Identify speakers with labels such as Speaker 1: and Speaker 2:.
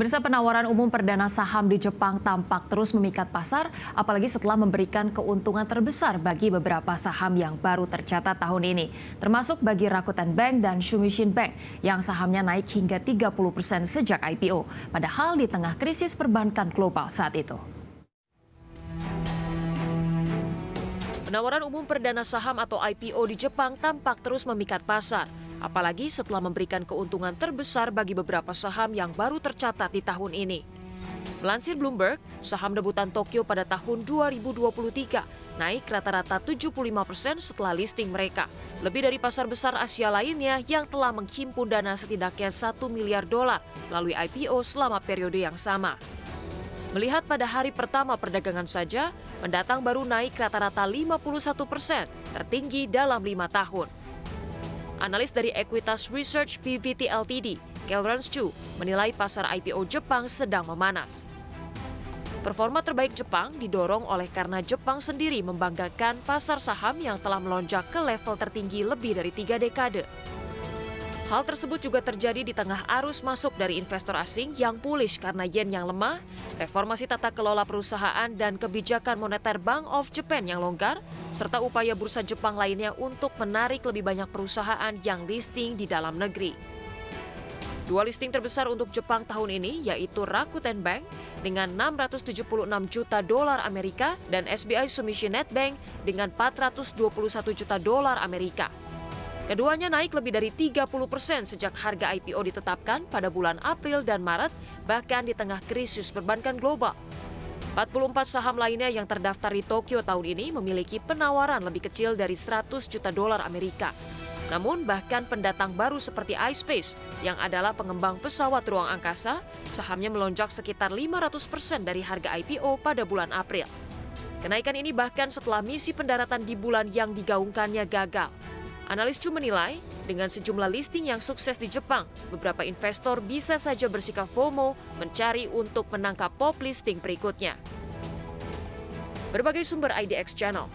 Speaker 1: Pemirsa, penawaran umum perdana saham di Jepang tampak terus memikat pasar, apalagi setelah memberikan keuntungan terbesar bagi beberapa saham yang baru tercatat tahun ini, termasuk bagi Rakuten Bank dan Shumishin Bank yang sahamnya naik hingga 30% sejak IPO, padahal di tengah krisis perbankan global saat itu.
Speaker 2: Penawaran umum perdana saham atau IPO di Jepang tampak terus memikat pasar, apalagi setelah memberikan keuntungan terbesar bagi beberapa saham yang baru tercatat di tahun ini. Melansir Bloomberg, saham debutan Tokyo pada tahun 2023 naik rata-rata 75% setelah listing mereka, lebih dari pasar besar Asia lainnya yang telah menghimpun dana setidaknya $1 miliar melalui IPO selama periode yang sama. Melihat pada hari pertama perdagangan saja, pendatang baru naik rata-rata 51%, tertinggi dalam 5 tahun. Analis dari Equitas Research PVT Ltd, Kelrans Chu, menilai pasar IPO Jepang sedang memanas. Performa terbaik Jepang didorong oleh karena Jepang sendiri membanggakan pasar saham yang telah melonjak ke level tertinggi lebih dari 3 dekade. Hal tersebut juga terjadi di tengah arus masuk dari investor asing yang bullish karena yen yang lemah, reformasi tata kelola perusahaan dan kebijakan moneter Bank of Japan yang longgar, serta upaya bursa Jepang lainnya untuk menarik lebih banyak perusahaan yang listing di dalam negeri. Dua listing terbesar untuk Jepang tahun ini yaitu Rakuten Bank dengan $676 juta Amerika dan SBI Sumishin Net Bank dengan $421 juta Amerika. Keduanya naik lebih dari 30% sejak harga IPO ditetapkan pada bulan April dan Maret, bahkan di tengah krisis perbankan global. 44 saham lainnya yang terdaftar di Tokyo tahun ini memiliki penawaran lebih kecil dari $100 juta Amerika. Namun bahkan pendatang baru seperti iSpace yang adalah pengembang pesawat ruang angkasa, sahamnya melonjak sekitar 500% dari harga IPO pada bulan April. Kenaikan ini bahkan setelah misi pendaratan di bulan yang digaungkannya gagal. Analis Chu menilai, dengan sejumlah listing yang sukses di Jepang, beberapa investor bisa saja bersikap FOMO mencari untuk menangkap pop listing berikutnya. Berbagai sumber IDX Channel